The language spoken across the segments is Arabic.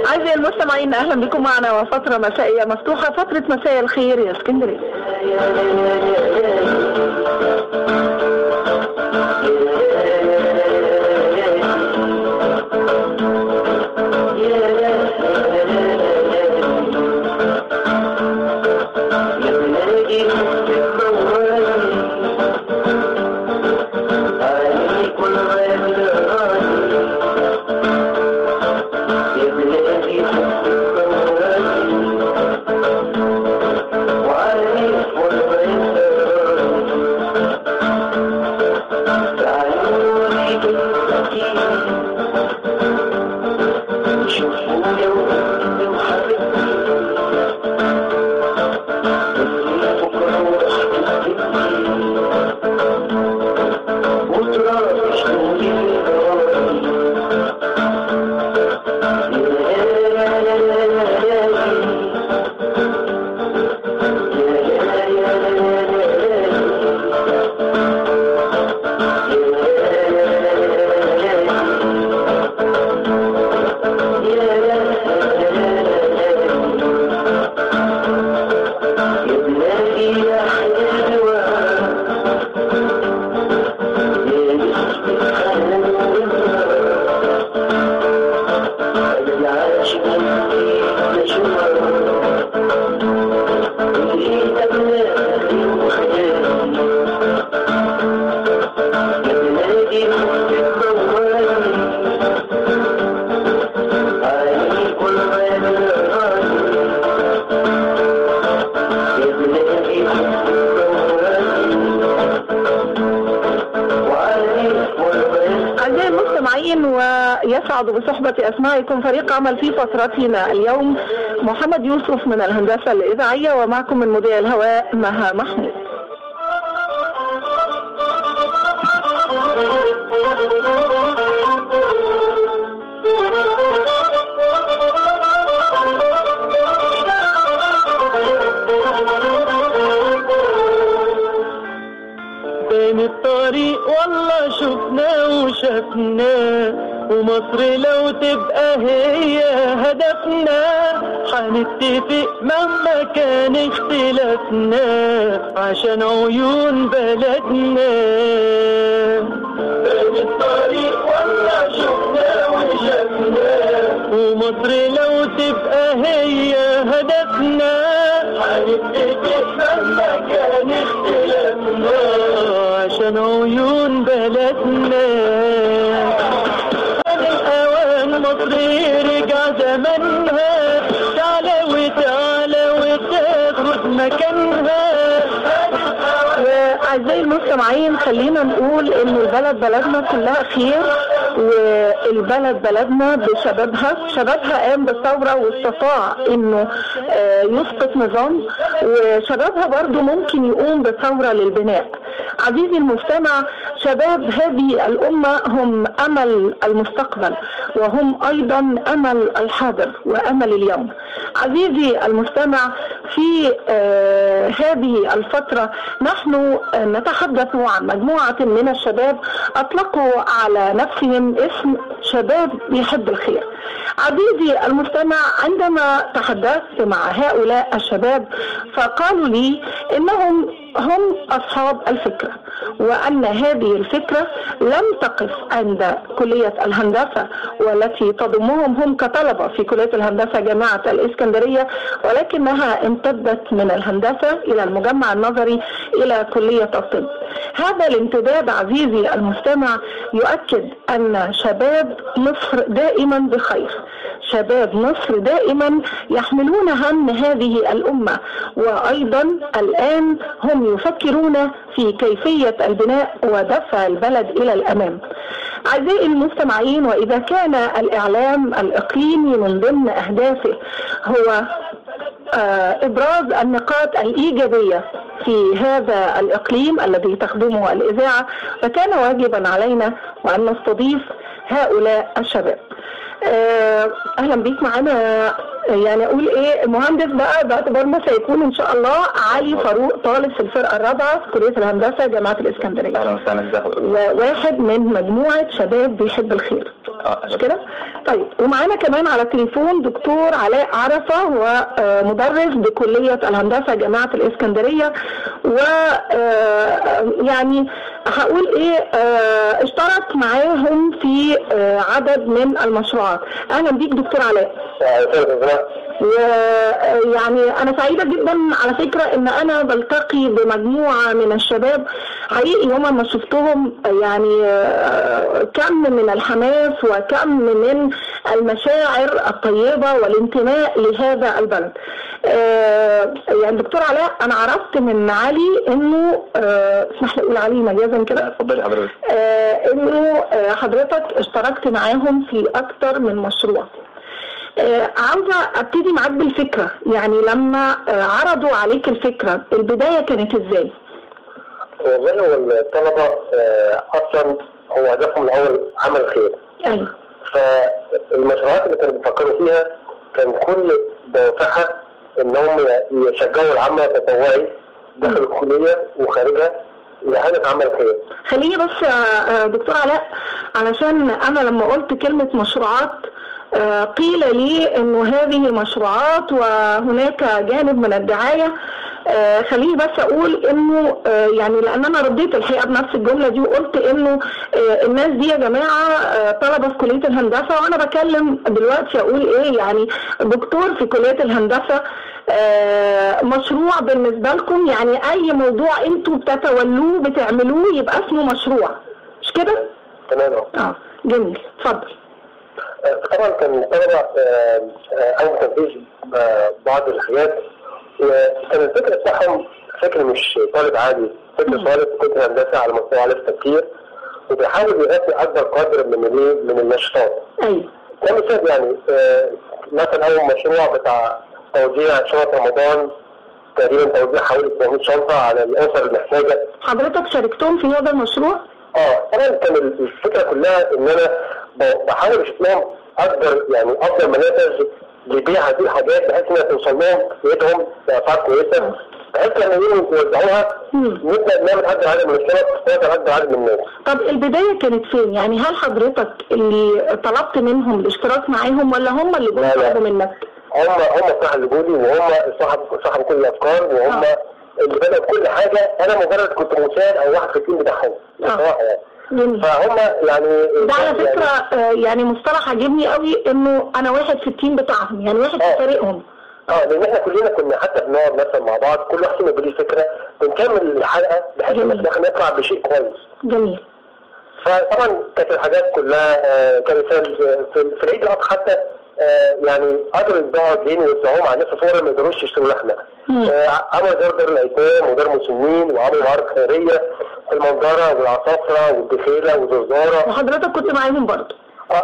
أعزائي المستمعين، أهلا بكم معنا وفترة مسائية مفتوحة، فترة مساء الخير يا اسكندرية. ويسعد بصحبة أسمائكم فريق عمل في فترتنا اليوم محمد يوسف من الهندسة الإذاعية، ومعكم من مذيع الهواء مها محمود. بين الطريق والله شفناه وشفناه، ومصر لو تبقى هي هدفنا، حنتفق مهما كان اختلافنا عشان عيون بلدنا. بين الطريق والله شفناه وشفناه، ومصر لو تبقى هي هدفنا، حنتفق مهما كان اختلافنا عشان عيون بلدنا. مصر رجع زمنها، تعالى وتعالى وتاخد مكانها. أعزائي المستمعين، خلينا نقول إن البلد بلدنا كلها خير، والبلد بلدنا بشبابها. شبابها قام بالثورة واستطاع إنه يسقط نظام، وشبابها برضو ممكن يقوم بثورة للبناء. عزيزي المستمع، شباب هذه الأمة هم أمل المستقبل، وهم أيضا أمل الحاضر وأمل اليوم. عزيزي المستمع، في هذه الفترة نحن نتحدث عن مجموعة من الشباب أطلقوا على نفسهم اسم شباب يحب الخير. عزيزي المستمع، عندما تحدثت مع هؤلاء الشباب فقالوا لي إنهم هم أصحاب الفكرة، وأن هذه الفكرة لم تقف عند كلية الهندسة والتي تضمهم هم كطلبة في كلية الهندسة جامعة الإسكندرية، ولكنها امتدت من الهندسة إلى المجمع النظري إلى كلية الطب. هذا الامتداد عزيزي المستمع يؤكد أن شباب مصر دائما بخير، شباب مصر دائما يحملون هم هذه الأمة، وأيضا الآن هم يفكرون في كيفية البناء ودفع البلد إلى الأمام. أعزائي المستمعين، وإذا كان الإعلام الإقليمي من ضمن أهدافه هو إبراز النقاط الإيجابية في هذا الإقليم الذي تخدمه الإذاعة، فكان واجبا علينا وأن نستضيف هؤلاء الشباب. اهلا بيك معانا. يعني اقول ايه، المهندس بقى باعتبار ما سيكون ان شاء الله علي فاروق، طالب في الفرقه الرابعه في كليه الهندسه جامعه الاسكندريه. اهلا وسهلا. وواحد من مجموعه شباب بيحب الخير، مش كده؟ طيب، ومعانا كمان على التليفون دكتور علاء عرفه، هو مدرس بكليه الهندسه جامعه الاسكندريه، و يعني هقول ايه، اشترك معاهم في عدد من المشروعات. اهلا بيك دكتور علاء. ويعني انا سعيده جدا على فكره ان انا بلتقي بمجموعه من الشباب حقيقي، هم ما شفتهم يعني كم من الحماس وكم من المشاعر الطيبه والانتماء لهذا البلد. يعني دكتور علاء، انا عرفت من علي انه اسمح لي اقول علي مجازا كده، اتفضلي حضرتك، انه حضرتك اشتركت معاهم في اكتر من مشروع. عاوزه ابتدي معاك بالفكره، يعني لما عرضوا عليك الفكره البدايه كانت ازاي؟ والله هو الطلبه اصلا هو هدفهم الاول عمل خير. ايوه. فالمشروعات اللي كانوا بيفكروا فيها كان كل دوافعها ان هم يشجعوا العمل التطوعي داخل الكليه وخارجها لهدف عمل خير. خليني بس دكتور علاء، علشان انا لما قلت كلمه مشروعات قيل لي انه هذه المشروعات وهناك جانب من الدعاية. خليني بس اقول انه يعني لان انا رديت الحقيقة بنفس الجملة دي وقلت انه الناس دي يا جماعة طلبة في كلية الهندسة، وانا بكلم دلوقتي اقول ايه، يعني دكتور في كلية الهندسة، مشروع بالنسبة لكم يعني اي موضوع انتوا بتتولوه بتعملوه يبقى اسمه مشروع، مش كده؟ تمام. جميل، اتفضل. طبعا كان الطلبه او تنفيذ بعض الحاجات، وكان الفكر بتاعهم فكر مش طالب عادي، فكر طالب في كليه الهندسه على مستوى عالي التفكير، وبيحاول يغطي اكبر قدر من النشاطات. ايوه. كمثال يعني مثلا اول مشروع بتاع توزيع شنط رمضان، تقريبا توزيع حوالي 800 شنطه على الاسر المحتاجه. حضرتك شاركتهم في هذا المشروع؟ طبعا كان الفكره كلها ان انا بحاول اشوف لهم افضل منافذ لبيع هذه الحاجات بحيث انها توصل لهم في ايدهم باسعار كويسه، بحيث لما يجوا يوزعوها نبدا نعمل عدد من الشنط ونقدر عدد من الناس. طب البدايه كانت فين؟ يعني هل حضرتك اللي طلبت منهم الاشتراك معاهم ولا هم اللي طلبوا منك؟ هم صح اللي جولي، وهم صاحب كل الافكار، وهم اللي بدأوا كل حاجه. انا مجرد كنت مساعد او واحد في التيم بتاعهم بصراحه يعني. فهم يعني ده على فكره يعني مصطلح عجبني قوي، انه انا واحد في التيم بتاعهم، يعني واحد في فريقهم. لان احنا كلنا كنا حتى بنقعد مثلا مع بعض، كل واحد فينا بيقول فكره بنكمل الحلقه بحيث ان احنا نطلع بشيء كويس. جميل. فطبعا كانت الحاجات كلها كمثال في العيد الاضحى حتى يعني قدروا يبيعوا دين ويوزعوهم على الناس فورا ما يقدروش يشتروا لحمه. عملوا دار الايتام ودار مسنين وعملوا معارض خيريه في المنظره والعصافره والدخيله وزرزاره. وحضرتك كنت معاهم برضه؟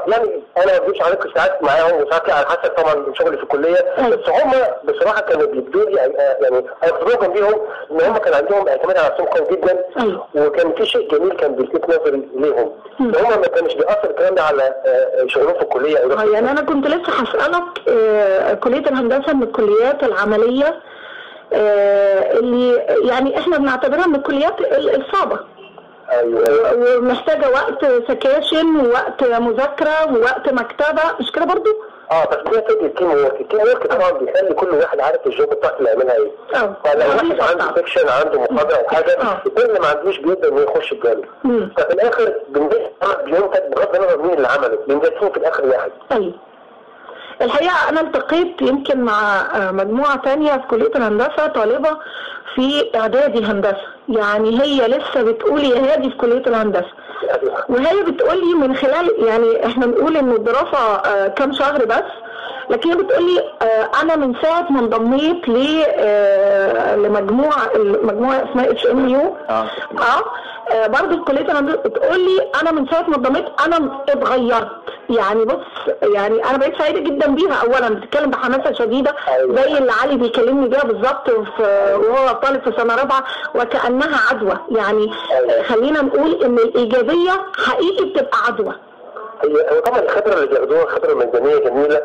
يعني انا ما بجيش عليكم ساعات معاهم وساعات على حسب طبعا شغلي في الكليه. بس هم بصراحه كانوا بيبدوا لي يعني اخبرهم بيهم ان هم كان عندهم اعتماد على نفسهم قوي جدا. وكان في شيء جميل كان بيلفت نظري ليهم، هم ما كانش بيأثر الكلام ده على شغلهم في الكليه. يعني انا كنت لسه هسألك، كليه الهندسه من الكليات العمليه اللي يعني احنا بنعتبرها من الكليات الصعبه. ايوه. ومحتاجه وقت سكاشن ووقت مذاكره ووقت مكتبه، مش كده برضو؟ بس ده فكره التيم ورك طبعا بيخلي كل واحد عارف الجوب بتاعته اللي يعملها ايه. فلو واحد عنده سكشن عنده محاضره او حاجه اللي ما عندوش بيقدر انه يخش الجامعه. ففي الاخر بننتج بغض النظر مين اللي عمله، بننتجه في الاخر واحد. ايوه. الحقيقه انا التقيت يمكن مع مجموعه ثانيه في كليه الهندسه، طالبه في اعدادي هندسه، يعني هي لسه بتقول يا هادي في كليه الهندسه، وهي بتقول لي من خلال يعني احنا بنقول انه الدراسه كام شهر بس، لكن هي بتقول لي انا من ساعه ما انضميت لمجموعه اسمها HMU برضه في كليه الهندسه، بتقول لي انا من ساعه ما انضميت انا اتغيرت. يعني بص، يعني انا بقيت سعيده جدا بيها. اولا بتتكلم بحماسه شديده زي اللي علي بيكلمني بيها بالظبط وهو طالب في سنه رابعه، وكانها عدوى. يعني خلينا نقول ان الايجابيه حقيقي بتبقى عدوى. هي طبعا الخبره اللي بياخدوها خبره مجانيه جميله،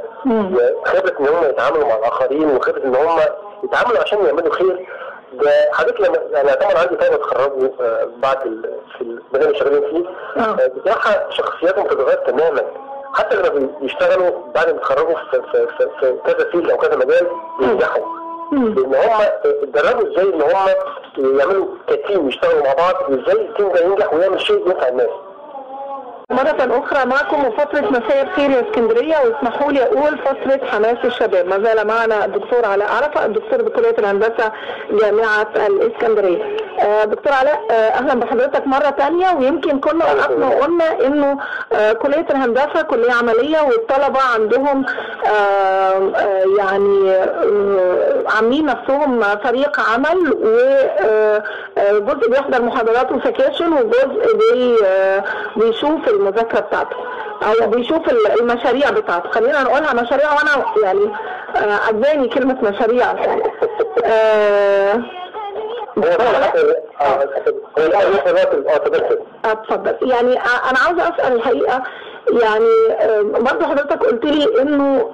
خبره ان هم يتعاملوا مع الاخرين وخبره ان هم يتعاملوا عشان يعملوا خير. ده حضرتك لما انا طبعا عندي طلبه اتخرجوا بعد في المجال اللي شغالين فيه، بصراحه شخصياتهم بتتغير تماما، حتى لما بيشتغلوا بعد ما يتخرجوا في كذا فيلد او كذا مجال بينجحوا، لان هم اتدربوا ازاي ان هم يعملوا كتيم يشتغلوا مع بعض، وازاي التيم ده ينجح ويعمل شيء ينفع الناس. مرة أخرى معكم وفترة مساء الخير يا اسكندرية، واسمحوا لي أقول فترة حماس الشباب. ما زال معنا الدكتور علاء عرفة، الدكتور بكلية الهندسة جامعة الإسكندرية. دكتور علاء، أهلا بحضرتك مرة تانية. ويمكن كنا وقفنا وقلنا إنه كلية الهندسة كلية عملية، والطلبة عندهم يعني عاملين نفسهم فريق عمل، وجزء بيحضر محاضرات وسكاشن، وجزء بيشوف المذاكرة بتاعته او بيشوف المشاريع بتاعته. خلينا نقولها مشاريع، وانا يعني عجباني كلمة مشاريع. اتفضل. يعني انا عاوزة اسأل الحقيقة، يعني برضه حضرتك قلت لي انه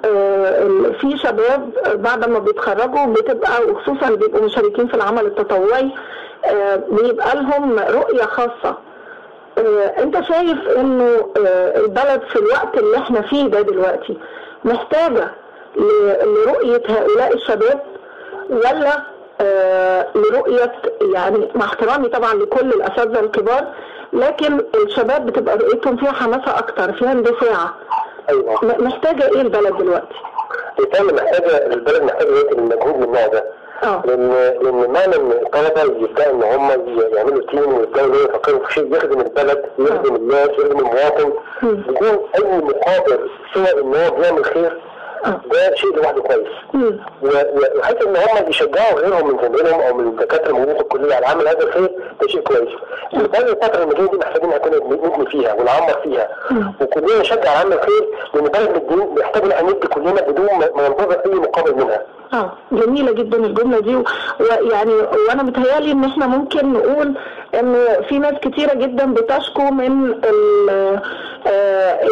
في شباب بعد ما بيتخرجوا بتبقى، وخصوصا بيبقوا مشاركين في العمل التطوعي، بيبقى لهم رؤية خاصة. انت شايف انه البلد في الوقت اللي احنا فيه ده دلوقتي محتاجة لرؤية هؤلاء الشباب، ولا لرؤية، يعني مع احترامي طبعا لكل الاساتذة الكبار، لكن الشباب بتبقى رؤيتهم فيها حماسة اكتر، فيها اندفاع. ايوه. محتاجة ايه البلد دلوقتي؟ البلد محتاجة المجهود من النوع ده. لان معنى ان الطلبه يبداوا ان هم يعملوا تيم ويبداوا يفكروا في شيء يخدم البلد، يخدم الناس، يخدم المواطن، يكون اي مقابل سواء ان هو بيعمل خير، ده شيء لوحده كويس. وحيث ان هم يشجعوا غيرهم من زمايلهم او من الدكاتره الموجودين في الكليه على عمل هذا الخير، ده شيء كويس. بالتالي الفتره اللي جايه دي محتاجين نكون نبني فيها ونعمر فيها، وكلنا نشجع على عمل الخير، لان بلد الدين بيحتاج ان احنا ندي كلنا بدون ما ننتظر اي مقابل منها. جميلة جدا الجملة دي. ويعني وانا متهيالي ان احنا ممكن نقول ان في ناس كتيرة جدا بتشكو من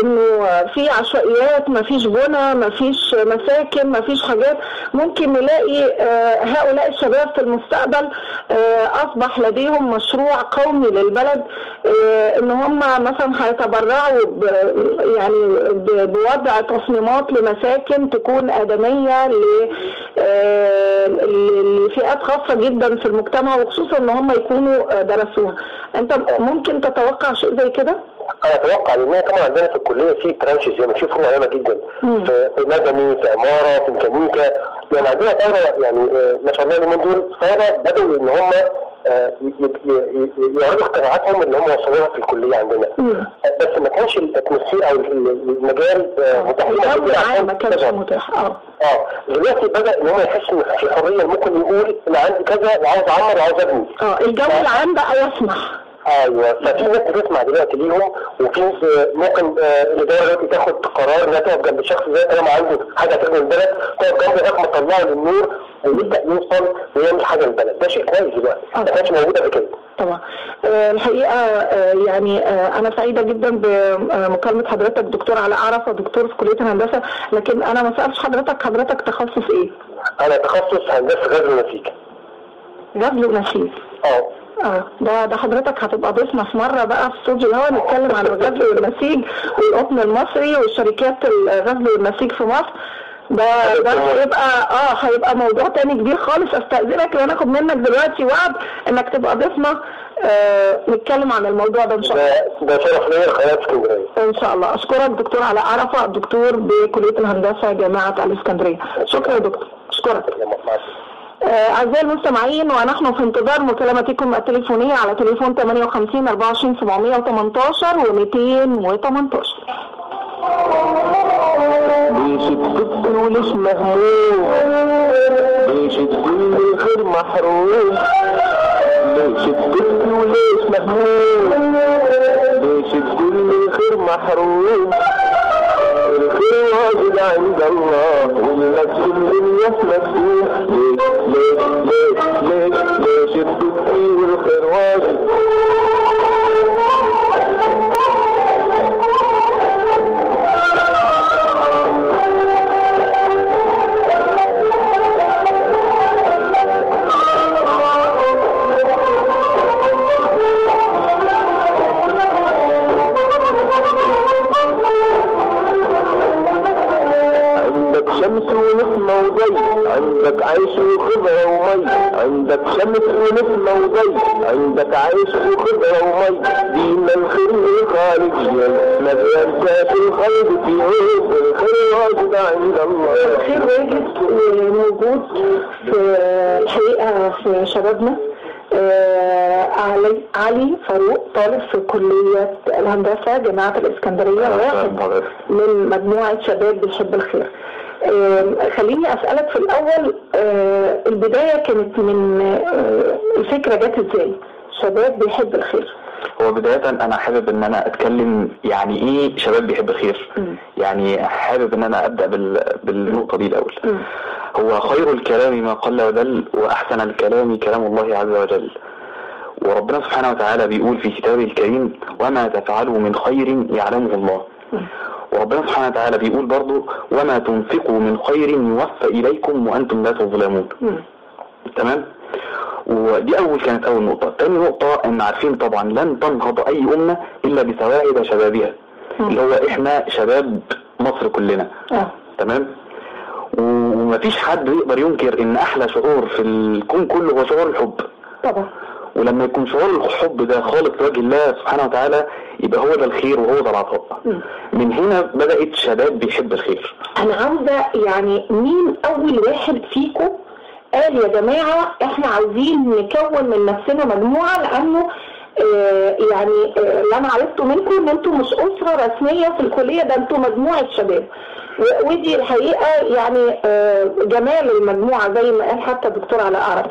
انه في عشوائيات، مفيش بنى، مفيش مساكن، مفيش حاجات. ممكن نلاقي هؤلاء الشباب في المستقبل اصبح لديهم مشروع قومي للبلد، ان هم مثلا هيتبرعوا يعني بوضع تصميمات لمساكن تكون آدمية لفئات خاصة جدا في المجتمع، وخصوصا ان هم يكونوا درسوها. انت ممكن تتوقع شيء زي كده؟ انا اتوقع لان طبعا عندنا في الكليه في برانشز زي ما في فروع عامه جدا، في مدني، في عماره، في ميكانيكا. يعني عندنا طلبه يعني ما شاء الله اليومين دول طلبه بدأوا ان هم يعرضوا اختراعاتهم اللي هم وصلوها في الكليه عندنا. بس ما كانش الاتموسفير او المجال متاح لنا، ما كانش متاح. دلوقتي بدا ان هم يحسوا ان في حريه، ممكن يقول انا عندي كذا وعاوز اعمر وعاوز ابني. الجو العام بقى يسمح. ايوه. ففي ناس بتسمع دلوقتي ليهم، وفي ممكن الاداره دلوقتي تاخد قرار انها تقف جنب الشخص ده طالما عنده حاجه تخدم البلد، تقف جنبه لغايه ما تطلعه للنور ويبدا يوصل ويعمل حاجه للبلد. ده شيء كويس دلوقتي، ما كانش موجود قبل كده. طبعا. الحقيقه يعني انا سعيده جدا بمكالمه حضرتك دكتور علاء عرفة، دكتور في كليه الهندسه. لكن انا ما سالتش حضرتك تخصص ايه؟ انا تخصص هندسه غزل ونسيج. غزل ونسيج. ده حضرتك هتبقى ضيفنا في مره بقى في استوديو الهوا، نتكلم عن الغزل والنسيج والقطن المصري والشركات الغزل والنسيج في مصر. ده هيبقى موضوع تاني كبير خالص. استاذنك لو ناخد منك دلوقتي وعد انك تبقى ضيفنا نتكلم عن الموضوع ده ان شاء الله. ده شرف ليا لقناه اسكندريه ان شاء الله. اشكرك دكتور علاء عرفة، الدكتور بكليه الهندسه جامعه الاسكندريه. شكرا يا دكتور. اشكرك. أعزائي المستمعين، ونحن في انتظار مكالمتكم التليفونية على تليفون 58 24 718 و218. بيشد وليش مهموم، بيشد الخير محروم، بيشد وليش مهموم، بيشد الخير محروم. الخير واجد عند الله والنفس الدنيا مسؤول. ليش الدنيا والخير واجد. عندك عيش وخضرة ومي، عندك شمس ونسمة وضي، عندك عيش وخضرة ومي، دين الخير خارج مليان ذات الخير في عيد الخير واجد عند الله. الخير واجد موجود في الحقيقة في شبابنا. علي فاروق طالب في كلية الهندسة جامعة الإسكندرية، واحد من مجموعة شباب بيحب الخير. خليني أسألك في الأول، البداية كانت من الفكرة جت ازاي شباب بيحب الخير؟ هو بداية أنا حابب إن أنا أتكلم يعني إيه شباب بيحب الخير. يعني حابب إن أنا أبدأ بالنقطة دي الأول. هو خير الكلام ما قل ودل، وأحسن الكلام كلام الله عز وجل. وربنا سبحانه وتعالى بيقول في كتابه الكريم: وما تفعلوا من خير يعلمه الله. وربنا سبحانه وتعالى بيقول برضو: وما تنفقوا من خير يوفى إليكم وأنتم لا تظلمون. تمام؟ ودي كانت أول نقطة. تاني نقطة إن عارفين طبعا لن تنهض أي أمة إلا بسواعد شبابها، اللي هو إحنا شباب مصر كلنا. تمام؟ ومفيش حد يقدر ينكر إن أحلى شعور في الكون كله هو شعور الحب طبعا. ولما يكون شعور الحب ده خالص لوجه الله سبحانه وتعالى يبقى هو ده الخير وهو ده العطاء. من هنا بدأت شباب بيحب الخير. أنا عاوزة يعني مين أول واحد فيكم قال يا جماعة احنا عاوزين نكون من نفسنا مجموعة، لأنه يعني اللي أنا عرفته منكم ان انتم مش أسرة رسمية في الكلية، ده انتم مجموعة شباب، ودي الحقيقة يعني جمال المجموعة زي ما قال حتى الدكتور علاء عرب.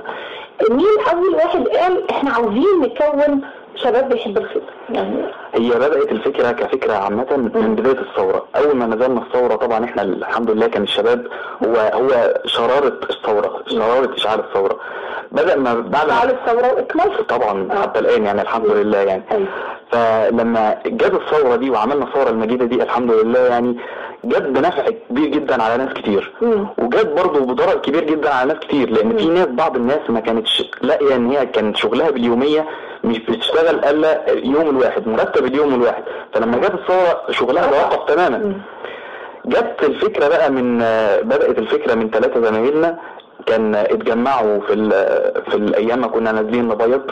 مين أول واحد قال احنا عاوزين نكون شباب بيحب الخير؟ يعني هي بدأت الفكرة كفكرة عامة من بداية الثورة. أول ما نزلنا الثورة طبعا احنا الحمد لله كان الشباب هو شرارة الثورة، شرارة إشعال الثورة. بدأ ما بعد إشعال الثورة وإكمال طبعا حتى الآن يعني الحمد لله يعني. فلما جت الثورة دي وعملنا الثورة المجيدة دي الحمد لله يعني جت بنفع كبير جدا على ناس كتير، وجت برضه بضرر كبير جدا على ناس كتير، لأن في ناس بعض الناس ما كانتش لاقية ان هي كانت شغلها باليومية مش بتشتغل الا يوم الواحد، مرتب اليوم الواحد. فلما جت الثورة شغلها توقف تماما. جت الفكرة بقى بدأت الفكرة من 3 زمايلنا كان اتجمعوا في الايام ما كنا نازلين نبيض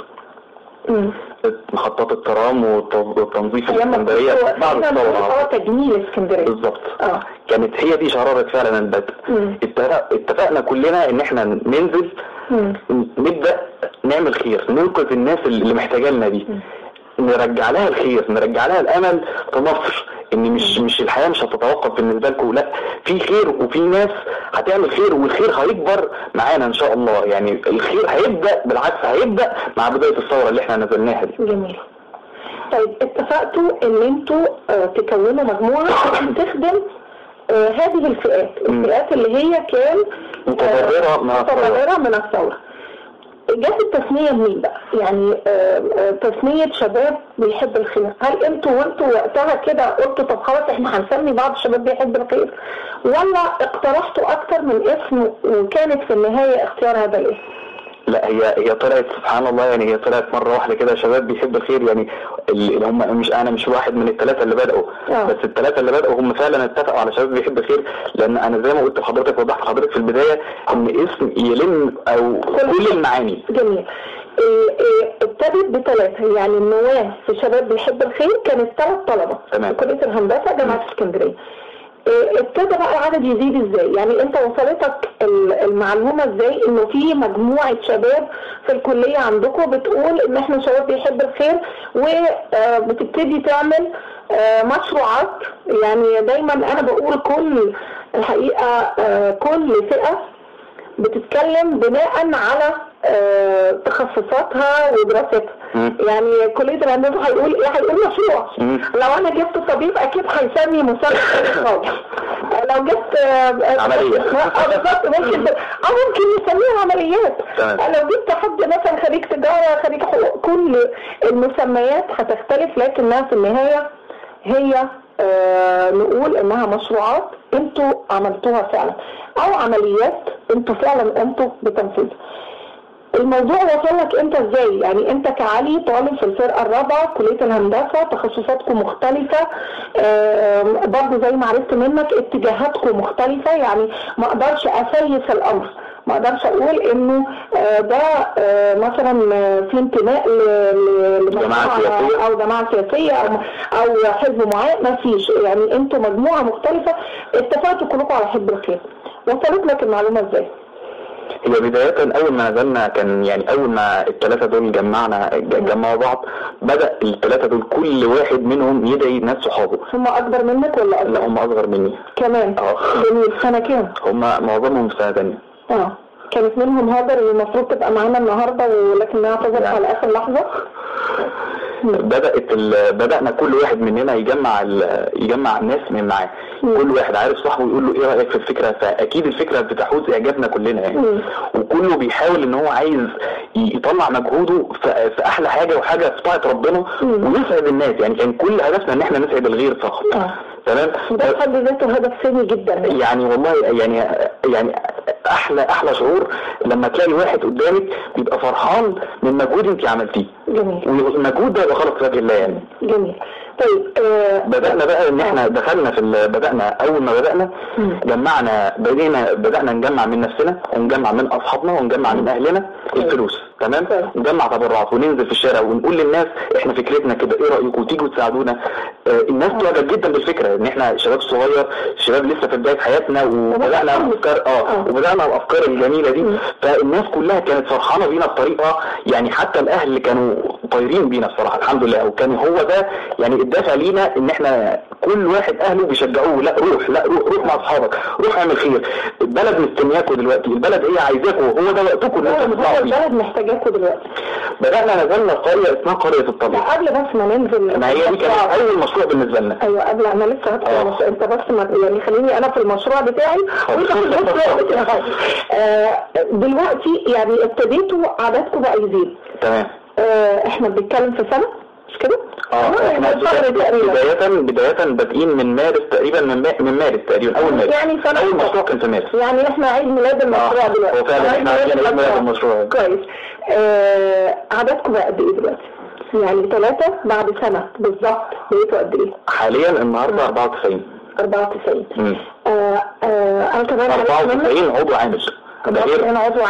مخطط الترام والتنظيف الاسكندريه بعد الثوره، تجميل اسكندريه بالظبط. كانت هي دي شرارة فعلا البدء. اتفقنا كلنا ان احنا ننزل نبدأ نعمل خير، ننقذ الناس اللي محتاجة لنا دي، نرجع لها الخير، نرجع لها الامل في مصر، ان مش الحياة مش هتتوقف بالنسبة لكم، لا في خير وفي ناس هتعمل خير والخير هيكبر معانا ان شاء الله. يعني الخير هيبدأ، بالعكس هيبدأ مع بداية الثورة اللي احنا نزلناها دي. جميل. طيب اتفقتوا ان انتوا تكونوا مجموعة تخدم هذه الفئات اللي هي كان متضررة من الثورة. جات التسمية منين بقى؟ يعني تسمية شباب بيحب الخير، هل انتوا وقتها كده قلتوا طب خلاص احنا هنسمي بعض شباب بيحب الخير، ولا اقترحتوا اكتر من اسم وكانت في النهاية اختيار هذا الاسم؟ لا هي طلعت سبحان الله، يعني هي طلعت مرة واحدة كده شباب بيحب الخير. يعني اللي هم انا مش واحد من ال3 اللي بدأوا، بس ال3 اللي بدأوا هم فعلا اتفقوا على شباب بيحب الخير، لان انا زي ما قلت لحضرتك وضحت لحضرتك في البداية ان اسم يلم او كل المعاني. جميل. ابتدت ب3، يعني النواة في شباب بيحب الخير كانت 3 طلبة في كلية الهندسة جامعة اسكندرية. ابتدى بقى العدد يزيد ازاي؟ يعني انت وصلتك المعلومة ازاي انه في مجموعة شباب في الكلية عندكم بتقول ان احنا شباب بيحب الخير، وبتبتدي تعمل مشروعات؟ يعني دايما انا بقول كل الحقيقة كل فئة بتتكلم بناء على تخصصاتها ودراستها. يعني كلية الهندسة هيقول ايه؟ هيقول مشروع. لو انا جبت طبيب اكيد هيسمي مسمى خاص. لو جبت عملية بالظبط ممكن نسميها عمليات. لو جبت حد مثلا خريج تجارة، خريج حقوق، كل المسميات هتختلف، لكنها في النهاية هي نقول انها مشروعات انتوا عملتوها فعلا، او عمليات انتوا فعلا انتوا بتنفذوا. الموضوع وصلك انت ازاي؟ يعني انت كعلي طالب في الفرقة الرابعة كلية الهندسة، تخصصاتكم مختلفة، برضو زي ما عرفت منك اتجاهاتكم مختلفة، يعني ما اقدرش اسيس الامر ما اقدرش اقول انه ده مثلا في انتماء لجماعه سياسيه او جماعه سياسيه او حزب معين، ما فيش. يعني انتوا مجموعه مختلفه اتفقتوا كلكم على حزب الخير. وصلت لك المعلومه ازاي؟ هي بداية أول ما نزلنا كان يعني أول ما الثلاثة دول جمعوا بعض، بدأ الثلاثة دول كل واحد منهم يدعي ناس صحابه. هم أكبر منك ولا أصغر؟ لا هم أصغر مني كمان. جميل. سنة كام؟ هم معظمهم في سنة تانية. كانت منهم هاجر اللي المفروض تبقى معانا النهارده ولكنها اعتذرت على آخر لحظة. بدأنا كل واحد مننا يجمع الناس من معاه. كل واحد عارف صاحبه يقول له ايه رأيك في الفكرة، فاكيد الفكرة بتحوز اعجابنا كلنا يعني. وكله بيحاول ان هو عايز يطلع مجهوده في احلى حاجة وحاجة في طاعة ربنا ويسعد الناس. يعني كان كل هدفنا ان احنا نسعد الغير فقط. تمام. ده في حد ذاته هدف سامي جدا يعني والله يعني احلى شعور لما تلاقي واحد قدامك بيبقى فرحان من مجهود انت عملتيه. جميل. والمجهود ده يبقى خالص وجه الله يعني. جميل. طيب بدأنا بقى ان احنا دخلنا بدأنا اول ما بدأنا نجمع من نفسنا ونجمع من اصحابنا ونجمع من اهلنا الفلوس. تمام. نجمع تبرعات وننزل في الشارع ونقول للناس احنا فكرتنا كده، ايه رأيكم تيجوا تساعدونا؟ الناس تعجب جدا بالفكرة ان احنا شباب صغير، شباب لسه في بداية حياتنا وبدأنا الافكار الجميلة دي. فالناس كلها كانت فرحانة بينا بطريقة يعني حتى الاهل كانوا طايرين بينا بصراحة الحمد لله. وكان هو ده يعني الدافع لينا ان احنا كل واحد اهله بيشجعوه، لا روح مع اصحابك، روح اعمل خير، البلد مستنياكوا دلوقتي، البلد هي عايزاكوا، هو ده وقتكم ان انتوا تطلعوا فيه. البلد محتاجاكوا دلوقتي. نزلنا قرية اسمها قرية الطبيعة. قبل بس ما ننزل، ما هي دي كانت اول مشروع بالنسبة لنا. ايوه قبل انا لسه هدخل. انت بس يعني خليني انا في المشروع بتاعي وانت في المشروع بتاعك. دلوقتي يعني ابتديتوا عددكم بقى يزيد. تمام. احنا بنتكلم في سنة مش كده؟ احنا بداية بادئين من مارس تقريبا، من مارس تقريبا اول مارس. يعني سنة اول مشروع كان في مارس. يعني احنا عيد ميلاد المشروع دلوقتي. هو فعلا احنا عيد ميلاد المشروع. كويس. عددكم بقى قد ايه دلوقتي؟ يعني 3 بعد سنة بالظبط بقيتوا قد ايه؟ حاليا النهارده 94. 94. انا كمان 94 عضو عامل. ده غير عضو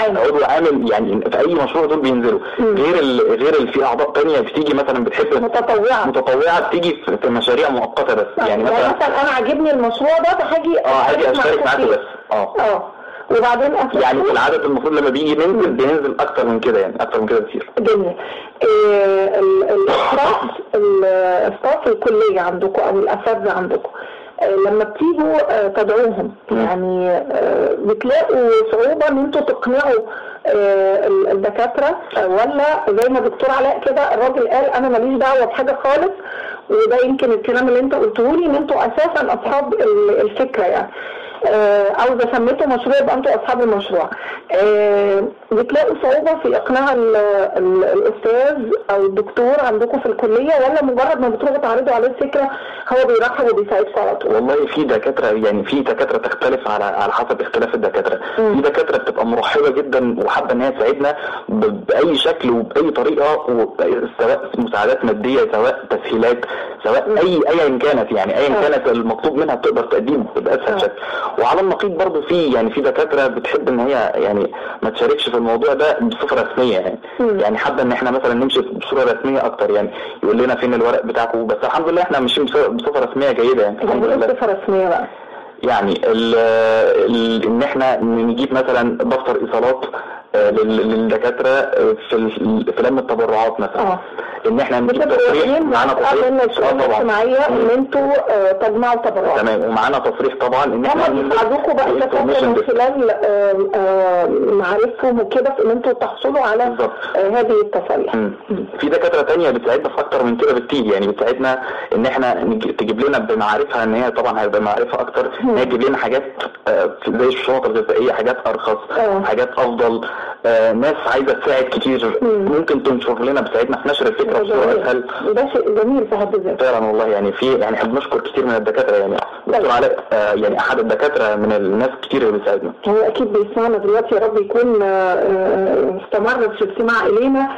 عامل يعني في اي مشروع دول بينزلوا. غير في اعضاء تانية بتيجي مثلا بتحب متطوعة بتيجي في مشاريع مؤقتة بس. يعني مثلا انا عاجبني المشروع ده فهاجي اشترك معاكم بس. وبعدين يعني في العدد المفروض لما بيجي بننزل اكتر من كده، يعني اكتر من كده كتير. جميل. الاستاف الكلية عندكم او الاساتذة عندكم لما بتيجوا تدعوهم يعني بتلاقوا صعوبة ان انتوا تقنعوا الدكاترة، ولا زي ما دكتور علاء كده الراجل قال انا ماليش دعوة بحاجة خالص؟ وده يمكن الكلام اللي انت قلته لي ان انتوا اساسا اصحاب الفكرة يعني، او اذا سميتوا مشروع يبقى انتوا اصحاب المشروع. بتلاقوا صعوبة في اقناع الاستاذ او الدكتور عندكم في الكلية، ولا مجرد ما بتروحوا تعرضوا عليه الفكرة هو بيرحب وبيساعدكم على طول؟ والله في دكاترة يعني في دكاترة تختلف على حسب اختلاف الدكاترة. في دكاترة بتبقى مرحبة جدا وحابة ان هي تساعدنا باي شكل وباي طريقة، سواء مساعدات مادية سواء تسهيلات سواء ايا كانت، يعني ايا كانت المطلوب منها بتقدر تقديم باسهل شكل. وعلى النقيض برضو في دكاترة بتحب ان هي يعني ما تشاركش في الموضوع ده بصفة رسمية يعني. يعني حابة ان احنا مثلا نمشي بصورة رسمية اكتر، يعني يقول لنا فين الورق بتاعكم، بس الحمد لله احنا ماشيين بصفة رسمية جيدة يعني. الحمد لله. بصفة رسمية بقى يعني ان احنا نجيب مثلا دفتر ايصالات للدكاترة في لم التبرعات مثلا. ان احنا نجيب تصريح معانا تصريح معايا ان انتوا تجمعوا تبرعات. تمام. ومعانا تصريح طبعا ان احنا نساعدكم بقى من خلال معارفهم وكده في ان انتوا تحصلوا على هذه التصاريح. في دكاترة تانية بتساعدنا في اكتر من كده بكتير، يعني بتساعدنا ان احنا تجيب لنا بمعارفها، ان هي طبعا هيبقى معرفة اكتر، ان هي تجيب لنا حاجات زي الشنط الغذائية، حاجات ارخص، حاجات افضل. ناس عايزة تساعد كتير ممكن تنشر لنا، بتساعدنا في نشر الفكرة بصورة اسهل. ده شيء جميل في حد ذاته فعلا والله. يعني احنا بنشكر كتير من الدكاترة، يعني دكتور علاء يعني احد الدكاترة من الناس كتير اللي بيساعدنا. هو اكيد بيسمعنا دلوقتي، يا رب يكون استمر في الاستماع الينا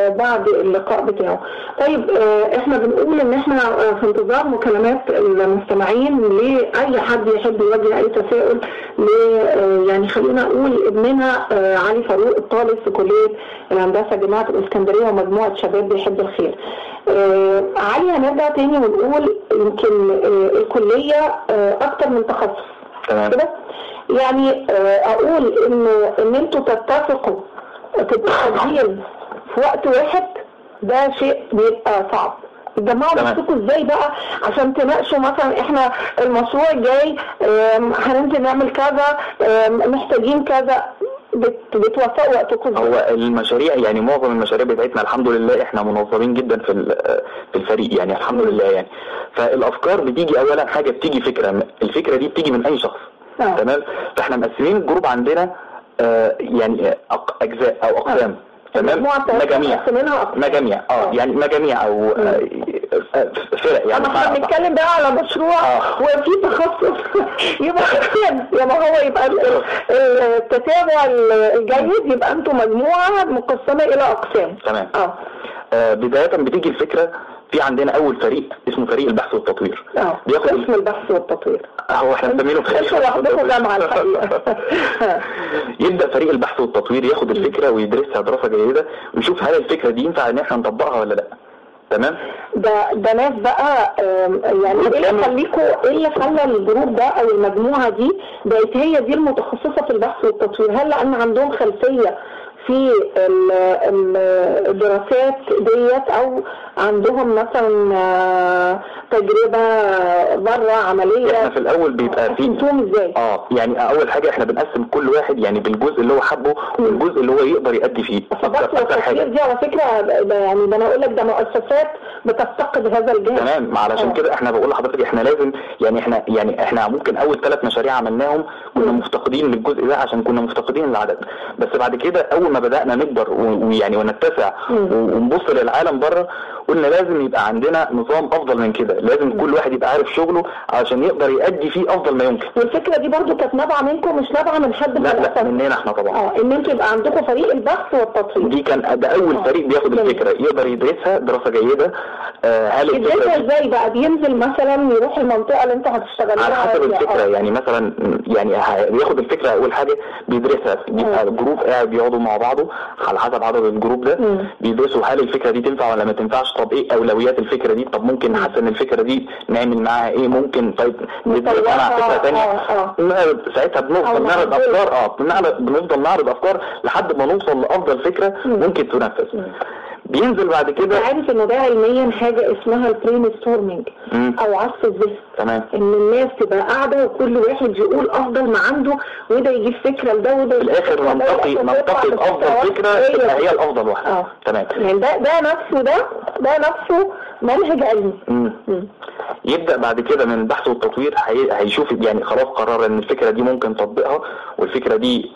بعد اللقاء بتاعه. طيب احنا بنقول ان احنا في انتظار مكالمات المستمعين لأي حد يحب يوجه اي تساؤل يعني خلينا اقول ابننا علي فاروق الطالب في كلية الهندسة جامعة الاسكندرية ومجموعة شباب بيحب الخير. علي هنرجع تاني ونقول يمكن الكلية اكتر من تخصص كده، يعني اقول ان انتوا تتفقوا في التسجيل في وقت واحد ده شيء بيبقى صعب. تجمعوا نفسكم ازاي بقى عشان تناقشوا مثلا احنا المشروع الجاي هننزل نعمل كذا، محتاجين كذا، بتوفقوا وقتكم؟ هو المشاريع يعني معظم المشاريع بتاعتنا الحمد لله احنا منظمين جدا في الفريق يعني الحمد لله يعني. فالافكار بتيجي اولا حاجه بتيجي فكره، الفكره دي بتيجي من اي شخص تمام. فاحنا مقسمين الجروب عندنا يعني اجزاء او اقسام تمام، مجاميع يعني مجاميع او فرق يعني. احنا بنتكلم بقى على مشروع وفي تخصص يبقى اقسام، يبقى هو يبقى التتابع الجيد يبقى انتم مجموعه مقسمه الى اقسام تمام. بدايه بتيجي الفكره في عندنا اول فريق اسمه فريق البحث والتطوير. بياخد اسم البحث والتطوير هو احنا مسمينه فريق يبدا فريق البحث والتطوير ياخد الفكره ويدرسها دراسه جيده ويشوف هل الفكره دي ينفع ان احنا نطبقها ولا لا. تمام. ده ناس بقى يعني ايه اللي خلى الجروب ده او المجموعه دي بقت هي دي المتخصصه في البحث والتطوير؟ هل لان عندهم خلفيه في الدراسات ديت او عندهم مثلا تجربة بره عملية؟ احنا في الاول بيبقى في ازاي؟ يعني اول حاجة احنا بنقسم كل واحد يعني بالجزء اللي هو حبه والجزء اللي هو يقدر يأدي فيه. اكتر حاجة دي على فكرة ده يعني ده انا اقول لك ده مؤسسات بتفتقد هذا الجانب. تمام. علشان كده احنا بقول لحضرتك احنا لازم احنا ممكن اول 3 مشاريع عملناهم كنا مفتقدين للجزء ده عشان كنا مفتقدين العدد، بس بعد كده اول ما بدأنا نكبر ويعني ونتسع ونبص للعالم بره قلنا لازم يبقى عندنا نظام افضل من كده، لازم كل واحد يبقى عارف شغله عشان يقدر يأدي فيه افضل ما يمكن. والفكره دي برضو كانت نابعه منكم مش نابعه من حد؟ لا مننا احنا طبعا. ان انتوا يبقى عندكم فريق البحث والتطوير دي كان ده اول فريق بياخد الفكره يقدر يدرسها دراسه جيده. هل يدرسها ازاي بقى؟ بينزل مثلا يروح المنطقه اللي انتوا هتشتغلوها على حسب الفكره يعني مثلا يعني بياخد الفكره اول حاجه بيدرسها، بيبقى جروب قاعد بيقعدوا مع بعضه على حسب عدد الجروب ده بيدرسوا هل الفكره دي تنفع ولا ما تنفعش، طب ايه اولويات الفكره دي، طب ممكن نحسن الفكره دي نعمل معاها ايه، ممكن طيب ندرس على فكره ثانيه. ساعتها بنفضل نعرض افكار بنفضل نعرض افكار لحد ما نوصل لافضل فكره ممكن تنفذ. بينزل بعد كده عارف انه ده علميا حاجه اسمها البرين ستورمينج او عصف الذهن. تمام. ان الناس تبقى قاعده وكل واحد يقول افضل ما عنده وده يجيب فكره لده وده في الاخر ننتقي افضل فكره تبقى هي الافضل واحده. تمام. يعني ده نفسه منهج علمي. يبدا بعد كده من البحث والتطوير هيشوف يعني خلاص قرر ان الفكره دي ممكن تطبيقها والفكره دي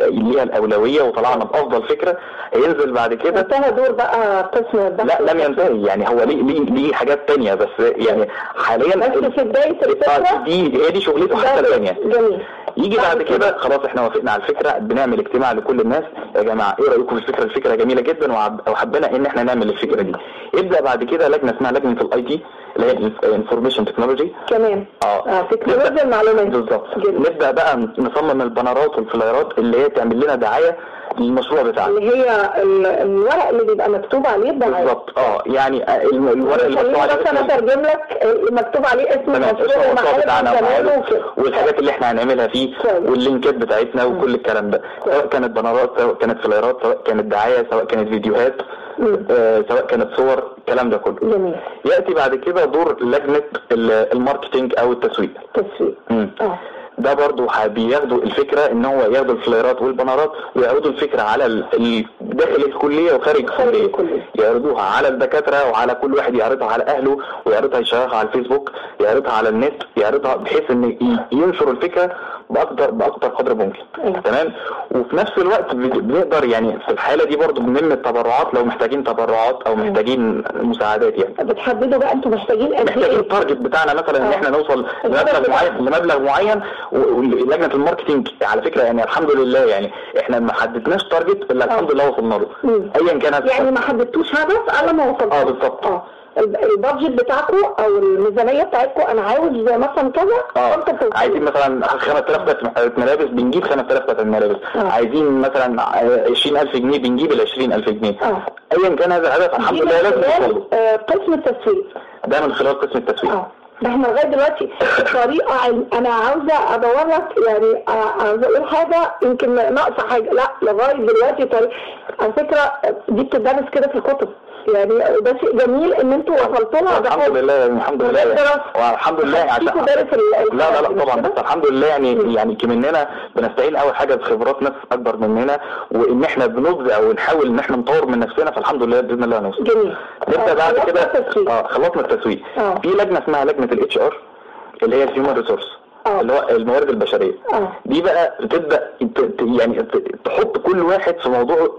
ليها الاولويه وطلعنا بافضل فكره. هينزل بعد كده انتهى دور بقى قسم البحث. لا لم ينتهي يعني هو ليه حاجات تانية بس يعني حاليا بس في بدايه الفكره دي شغلته حتى الثانيه. جميل. يجي بعد كده خلاص احنا وافقنا على الفكره، بنعمل اجتماع لكل الناس يا جماعه ايه رايكم في الفكره جميله جدا وحبينا ان احنا نعمل الفكره دي. يبدا بعد كده لجنه اسمها لجنه الاي تي اللي هي انفورميشن تكنولوجي كمان تكنولوجيا المعلومات بالظبط. نبدا بقى نصمم البنرات والفلايرات اللي هي تعمل لنا دعايه للمشروع بتاعنا اللي هي الورق اللي بيبقى مكتوب عليه الدعايه بالظبط. يعني الورق اللي مكتوب عليه مثلا اترجم لك مكتوب عليه اسم المشروع بتاعنا والحاجات اللي احنا هنعملها فيه واللينكات بتاعتنا وكل الكلام ده، سواء كانت بنرات سواء كانت فلايرات سواء كانت دعايه سواء كانت فيديوهات سواء كانت صور الكلام ده كله. جميل. ياتي بعد كده دور لجنه الماركتينج او التسويق. ده برضو بياخدوا الفكرة ان هو ياخدوا الفلايرات والبنرات ويعرضوا الفكرة على داخل الكلية وخارج الكلية، يعرضوها على الدكاترة وعلى كل واحد يعرضها على اهله ويعرضها يشاركها على الفيسبوك يعرضها على النت يعرضها بحيث ان ينشر الفكرة باكتر قدر ممكن. تمام. وفي نفس الوقت بنقدر يعني في الحاله دي برضو بنلم التبرعات لو محتاجين تبرعات او محتاجين مساعدات. يعني بتحددوا بقى انتوا محتاجين قد ايه؟ محتاجين التارجت بتاعنا مثلا ان احنا نوصل لمبلغ معين. ولجنه الماركتنج على فكره يعني الحمد لله يعني احنا ما حددناش تارجت الا الحمد لله وصلنا له ايا كان يعني ما حددتوش هدف الا ما وصلتوا. بالظبط. البادجت بتاعكم او الميزانيه بتاعتكم انا عاوز مثلا كذا عايزين مثلا 5000 ملابس بنجيب 5000 ملابس. عايزين مثلا 20000 جنيه بنجيب ال 20000 جنيه. ايا كان هذا الهدف الحمد لله لازم نوصل له. قسم التسويق ده من خلال قسم التسويق. ده احنا لغايه دلوقتي طريقه انا عاوزه ادور لك يعني عاوزه اقول حاجه يمكن ناقصه حاجه. لا لغايه دلوقتي طريقه على فكره دي بتدرس كده في الكتب يعني. ده شيء جميل ان انتوا وصلتوا لها. الحمد لله الحمد لله والحمد لله عشان لا طبعا بس الحمد لله يعني كمننا بنستعين اول حاجه بخبرات ناس اكبر مننا وان احنا بنبدع ونحاول ان احنا نطور من نفسنا. فالحمد لله باذن الله هنوصل. جميل. نبدا بعد كده خلصنا التسويق. في لجنه اسمها لجنه الاتش ار اللي هي الهيومن ريسورس اللي هو الموارد البشريه. دي بقى بتبدا يعني تحط كل واحد في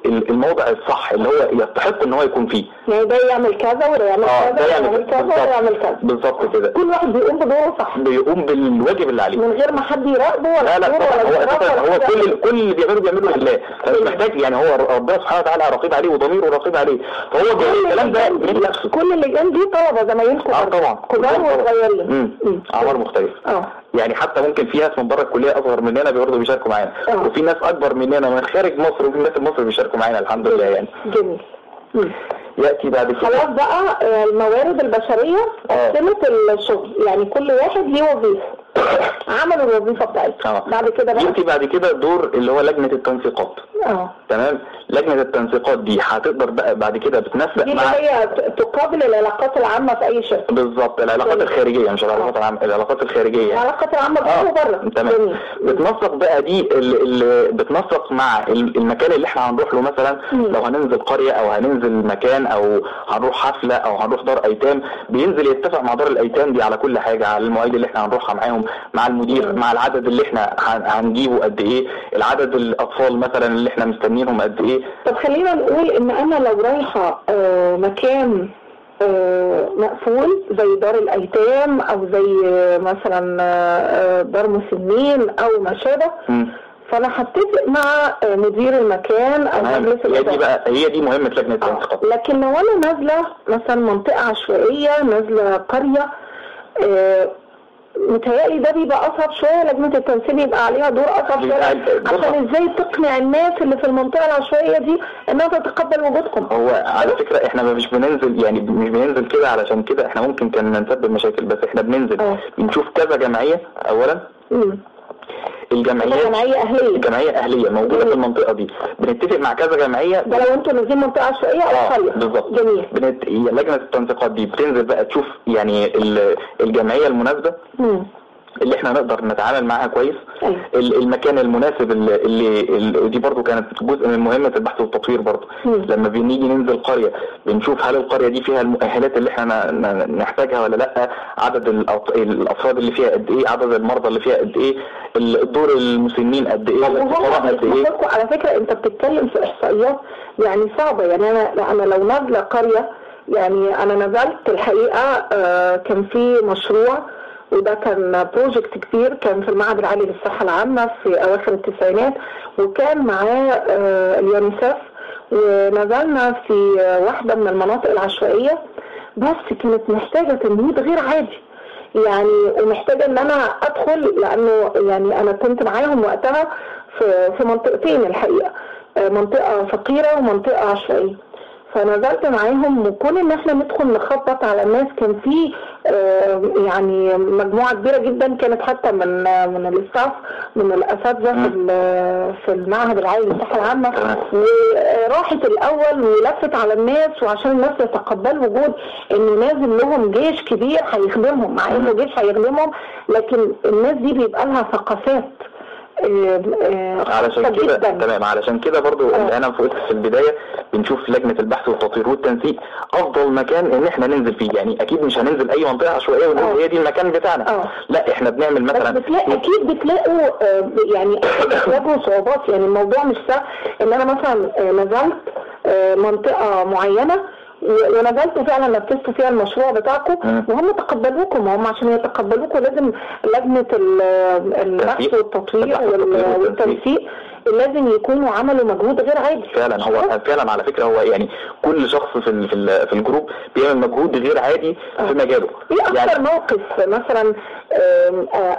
الموضع الصح اللي هو يستحق ان هو يكون فيه. يعني ده يعمل كذا وده يعمل كذا ويعمل كذا ويعمل كذا. بالظبط كده. كل واحد بيقوم بدوره صح. بيقوم بالواجب اللي عليه من غير ما حد يراقبه ولا. لا هو كل اللي بيعمله لله. فمش محتاج يعني هو ربنا سبحانه وتعالى رقيب عليه وضميره رقيب عليه. فهو بيعمل الكلام ده من نفسه. كل اللي جنب دي طلبه زمايلكم طبعا كبار وصغيرين. اعمار مختلفه. يعني حتى ممكن في ناس من بره الكليه اصغر مننا برضه بيشاركوا معانا. وفي ناس اكبر مننا من خارج مصر وفي ناس مصر بيشاركوا معانا الحمد لله يعني. جميل. ياتي بعد كده خلاص بقى الموارد البشريه قسمت الشغل يعني كل واحد ليه وظيفه عملوا الوظيفه بتاعتها. بعد كده بقى ياتي بعد كده دور اللي هو لجنه التنسيقات. تمام. لجنه التنسيقات دي هتقدر بقى بعد كده بتنسق مع هي تقابل العلاقات العامه في اي شركه. بالظبط. العلاقات الخارجيه مش العلاقات العامه. العلاقات الخارجيه العلاقات العامه بره. تمام. بتنسق بقى دي اللي بتنسق مع المكان اللي احنا هنروح له مثلا. لو هننزل قريه او هننزل مكان او هنروح حفله او هنروح دار ايتام بينزل يتفق مع دار الايتام دي على كل حاجه على المواعيد اللي احنا هنروحها معاهم مع المدير مع العدد اللي احنا هنجيبه قد ايه العدد الاطفال مثلا اللي احنا مستنيينهم قد ايه. طب خلينا نقول ان انا لو رايحه مكان مقفول زي دار الايتام او زي مثلا دار مسنين او ما شابه فانا هتفق مع مدير المكان او مجلس الاداره. هي دي مهمه لجنه التنسيقات. لكن لو انا نازله مثلا منطقه عشوائيه نازله قريه متهيألي ده بيبقى اصعب شويه. لجنه التنسيق يبقى عليها دور اصعب شويه عشان ازاي تقنع الناس اللي في المنطقه العشوائيه دي انها تتقبل وجودكم. هو على فكره احنا مش بننزل يعني مش بننزل كده علشان كده احنا ممكن كان نسبب مشاكل بس احنا بننزل بنشوف كذا جمعيه اولا. الجمعيه اهليه موجوده في المنطقه دي بنتفق مع كذا جمعيه. ده لو انتوا نازلين منطقه عشوائيه او قريه. بالظبط. جميل. لجنه التنسيقات دي بتنزل بقى تشوف يعني الجمعيه المناسبه اللي احنا نقدر نتعامل معاها كويس. المكان المناسب اللي دي برضو كانت جزء من مهمة البحث والتطوير برضو. لما بنيجي ننزل قرية بنشوف هل القرية دي فيها المؤهلات اللي احنا نحتاجها ولا لا، عدد الافراد اللي فيها قد ايه، عدد المرضى اللي فيها قد ايه، الدور المسنين قد ايه، الاتصالات قد ايه. على فكرة انت بتتكلم في احصائيات يعني صعبة. يعني انا لو نازلة قرية يعني انا نزلت الحقيقة كان في مشروع وده كان بروجكت كبير كان في المعهد العالي للصحة العامة في أواخر التسعينات وكان معاه اليونيسف ونزلنا في واحدة من المناطق العشوائية بس كانت محتاجة تمهيد غير عادي يعني ومحتاجة ان انا ادخل لانه يعني انا كنت معاهم وقتها في منطقتين الحقيقة منطقة فقيرة ومنطقة عشوائية فنزلت معاهم وكون ان احنا ندخل نخبط على الناس كان في يعني مجموعة كبيرة جدا كانت حتى من الاستاف من الاساتذة في المعهد العالي للصحة العامة وراحت الاول ولفت على الناس وعشان الناس يتقبلوا وجود انه نازل لهم جيش كبير هيخدمهم مع انه جيش هيخدمهم لكن الناس دي بيبقى لها ثقافات علشان كده تمام. علشان كده برضو اللي انا قلت في البدايه بنشوف لجنه البحث والتطوير والتنسيق افضل مكان ان احنا ننزل فيه. يعني اكيد مش هننزل اي منطقه عشوائيه ونقول هي دي المكان بتاعنا. لا احنا بنعمل مثلا اكيد بتلاقوا يعني بتواجهوا صعوبات. يعني الموضوع مش سهل ان انا مثلا نزلت منطقه معينه ونزلت فعلا نفذتوا فيها المشروع بتاعكم وهم تقبلوكم. هم عشان يتقبلوكم لازم لجنة البحث والتطوير والتنسيق لازم يكونوا عملوا مجهود غير عادي. فعلا هو فعلا على فكرة هو يعني كل شخص في الجروب بيعمل مجهود غير عادي في مجاله. ايه اكتر يعني موقف مثلا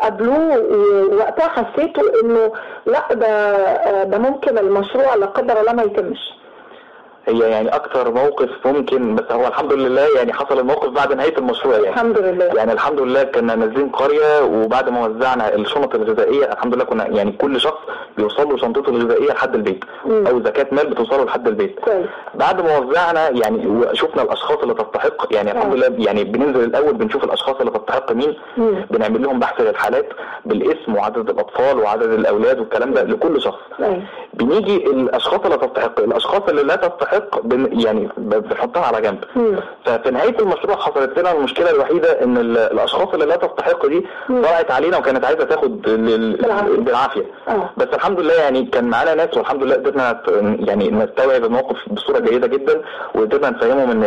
قابلوه ووقتها حسيتوا انه لا ده ممكن المشروع لا قدر الله ما يتمش؟ هي يعني اكتر موقف ممكن، بس هو الحمد لله يعني حصل الموقف بعد نهاية المشروع. يعني الحمد لله يعني الحمد لله كنا نازلين قرية وبعد ما وزعنا الشنط الغذائية الحمد لله كنا يعني كل شخص بيوصل له شنطته الغذائية لحد البيت او زكاة مال بتوصله لحد البيت. بعد ما وزعنا يعني وشفنا الاشخاص اللي تستحق يعني الحمد لله يعني بننزل الاول بنشوف الاشخاص اللي تستحق مين، بنعمل لهم بحث للحالات بالاسم وعدد الاطفال وعدد الاولاد والكلام ده لكل شخص. بنيجي الاشخاص اللي تستحق، الاشخاص اللي لا تستحق يعني بنحطها على جنب. ففي نهاية المشروع حصلت لنا المشكلة الوحيدة ان الاشخاص اللي لا تستحق دي طلعت علينا وكانت عايزة تاخد بالعافية. بس الحمد لله يعني كان معانا ناس والحمد لله قدرنا يعني نستوعب الموقف بصورة جيدة جدا وقدرنا نفهمهم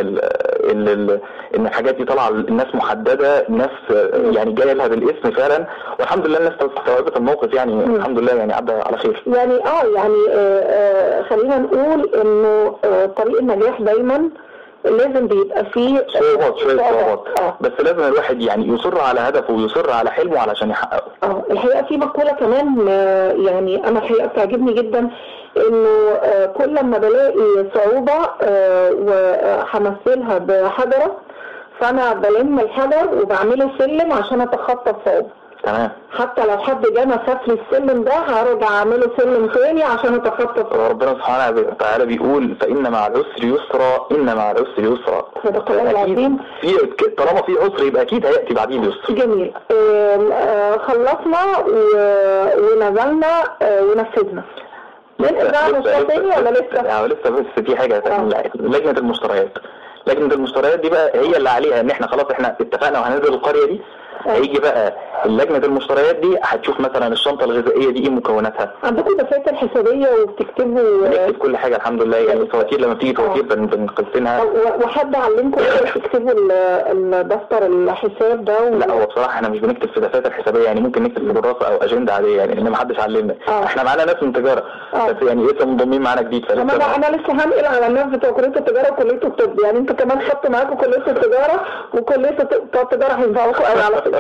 ان الحاجات دي طالعة الناس محددة، ناس يعني جاية لها بالاسم فعلا، والحمد لله الناس استوعبت الموقف يعني الحمد لله يعني عدى على خير. يعني خلينا نقول انه طريق النجاح دايما لازم بيبقى فيه صعوبات بس لازم الواحد يعني يصر على هدفه ويصر على حلمه علشان يحققه. الحقيقة في مقولة كمان يعني انا الحقيقة بتعجبني جدا انه كل ما بلاقي صعوبة وهمثلها بحجرة فانا بلم الحجر وبعمله سلم عشان اتخطى الصعوبة. تمام. حتى لو حد جانا سافر السلم ده هرجع اعمله سلم تاني عشان اتخطى. ربنا سبحانه وتعالى بيقول فإن مع العسر يسرا إن مع العسر يسرا. صدق الله العظيم. طالما في عسر يبقى اكيد هياتي بعديه اليسر. جميل. خلصنا ونزلنا ونفذنا. لسه بقى مشروع تاني ولا لسه؟ لسه بس في حاجه لجنه المشتريات. لجنه المشتريات دي بقى هي اللي عليها ان احنا خلاص احنا اتفقنا وهننزل القريه دي. هيجي بقى اللجنة المشتريات دي هتشوف مثلا الشنطة الغذائية دي ايه مكوناتها. عندكم دفاتر حسابية وبتكتبوا؟ بنكتب كل حاجة الحمد لله. يعني الفواتير لما بتيجي فواتير بنقسمها. وحد علمكم تكتبوا الدفتر الحساب ده لا هو بصراحة احنا مش بنكتب في دفاتر حسابية، يعني ممكن نكتب في دراسة او اجندة عادية يعني ان محدش علمنا. احنا معانا ناس من تجارة بس يعني لسه منضمين معانا جديد. انا لسه هنقل على الناس بتوع كلية التجارة وكلية الطب. يعني انتوا كمان خدتوا معاكم كلية التجارة وكلية التجارة هينفعوكم قوي على فكرة.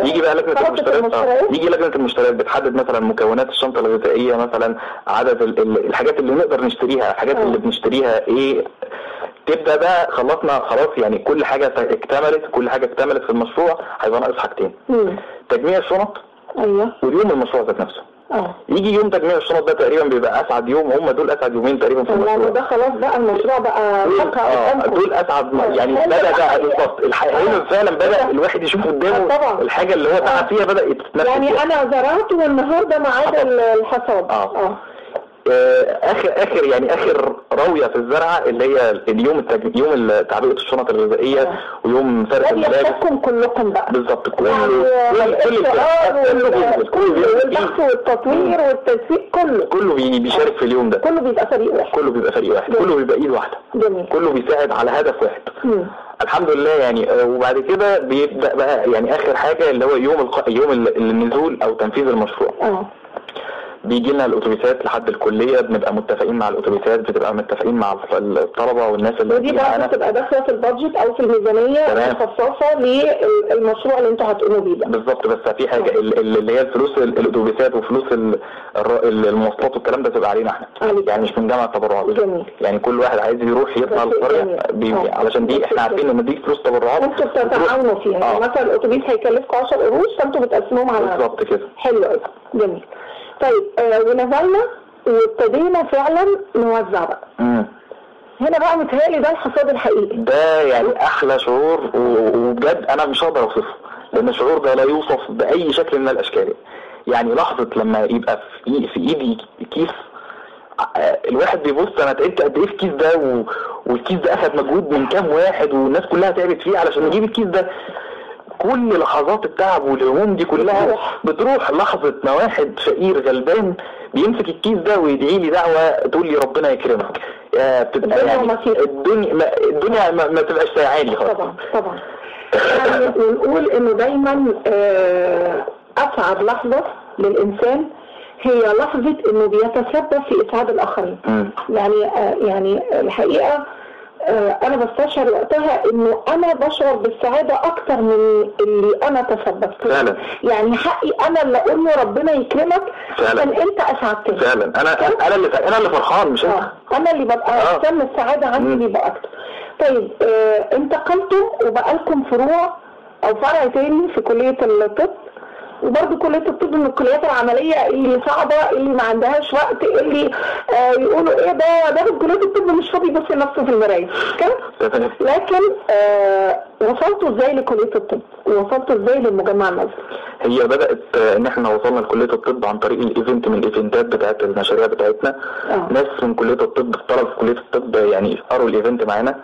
يجي بقى لجنة المشتريات. يجي لجنة المشتريات بتحدد مثلا مكونات الشنطة الغذائية، مثلا عدد الحاجات اللي نقدر نشتريها، الحاجات اللي بنشتريها ايه. تبدأ بقى خلصنا خلاص يعني كل حاجة اكتملت في المشروع. هيبقى ناقص حاجتين: تجميع الشنط واليوم المشروع ذات نفسه. يجي يوم تجميع الشنط ده تقريبا بيبقى اسعد يوم، هم دول اسعد يومين تقريبا في المشروع. ده خلاص بقى المشروع بقى دول اسعد يعني بدأ بقى بالظبط الحقيقة فعلا بدأ الواحد يشوف قدامه الحاجة اللي هو تعب فيها بدأ يتنفس. يعني انا زرعت والنهارده ميعاد الحصاد. اخر راوية في الزرعة اللي هي يوم تعبئة الشنط الغذائية ويوم فرق الملابس. كلكم بقى بالظبط كله والبحث والتطوير والتنسيق كله بيشارك في اليوم ده. كله بيبقى فريق واحد. كله بيبقى ايد واحدة. جميل. كله بيساعد على هدف واحد. الحمد لله يعني. وبعد كده بيبدأ بقى يعني اخر حاجة اللي هو يوم النزول او تنفيذ المشروع. بيجي لنا الاتوبيسات لحد الكليه، بنبقى متفقين مع الاتوبيسات، بتبقى متفقين مع الطلبه والناس اللي ودي بقى بتبقى داخله في البادجت او في الميزانيه المخصصه للمشروع اللي انتوا هتقوموا بيه ده. بالظبط. بس في حاجه اللي هي الفلوس الاتوبيسات وفلوس المواصلات والكلام ده بتبقى علينا احنا. يعني مش من جامعه تبرعات. يعني كل واحد عايز يروح يطلع القريه علشان دي احنا عارفين ان دي فلوس تبرعات انتوا بتتعاونوا فيها. يعني مثلا الاتوبيس هيكلفكم 10 قروش فانتوا بتقسموهم على بالظبط كده. حلو قوي. جميل. طيب ونزلنا وابتدينا فعلا نوزع بقى. هنا بقى متهيألي ده الحصاد الحقيقي، ده يعني احلى شعور، وبجد انا مش هقدر اوصفه، لان الشعور ده لا يوصف باي شكل من الاشكال. يعني لحظة لما يبقى في ايدي كيس، الواحد بيبص انا تعبت قد ايه في الكيس ده، والكيس ده اخد مجهود من كام واحد، والناس كلها تعبت فيه علشان نجيب الكيس ده. كل لحظات التعب والهموم دي كلها بتروح لحظة ما واحد فقير غلبان بيمسك الكيس ده ويدعي لي دعوة تقول لي ربنا يكرمك. بتبقى يعني الدنيا ما تبقاش سايعاني خالص. طبعا يعني نقول انه دايما اسعد لحظة للانسان هي لحظة انه بيتسبب في اسعاد الاخرين. يعني الحقيقة انا بستشعر وقتها انه انا بشعر بالسعادة اكتر من اللي انا تسببت فعلا. يعني حقي انا اللي اقول له ربنا يكرمك فعلا، انت اسعدتني فعلا. انا اللي فرحان مش انت. انا اللي ببقى سن السعادة عندي بيبقى اكتر. طيب انتقلتم وبقى لكم فروع او فرع تاني في كلية الطب، وبرضه كلية الطب من الكليات العملية اللي صعبة، اللي ما عندهاش وقت، اللي يقولوا ايه ده في كلية الطب مش فاضي يبص لنفسه في المراية كده. لكن وصلتوا ازاي لكلية الطب؟ ووصلتوا ازاي للمجمع النظري؟ هي بدأت ان احنا وصلنا لكلية الطب عن طريق الايفنت من الايفنتات بتاعت المشاريع بتاعتنا. ناس من كلية الطب، طلب كلية الطب يعني قروا الايفنت معانا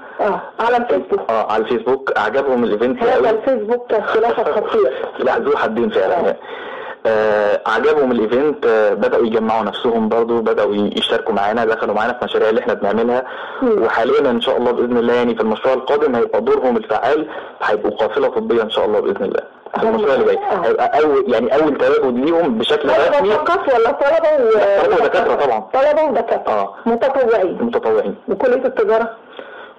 على الفيسبوك. على الفيسبوك عجبهم الايفنت. هذا الفيسبوك سلاح خطير، سلاح ذو حدين فعلا. عجبهم الايفنت، بدأوا يجمعوا نفسهم برضو، بدأوا يشتركوا معانا، دخلوا معانا في المشاريع اللي احنا بنعملها. وحاليا ان شاء الله بإذن الله يعني في المشروع القادم هيبقى دورهم الفعال، هيبقوا قافلة طبية ان شاء الله بإذن الله. المشروع اللي جاي هيبقى اول تواجد ليهم بشكل رسمي. فقط ولا طلبة ودكاترة؟ طبعا طلبة ودكاترة متطوعين. وكلية التجارة؟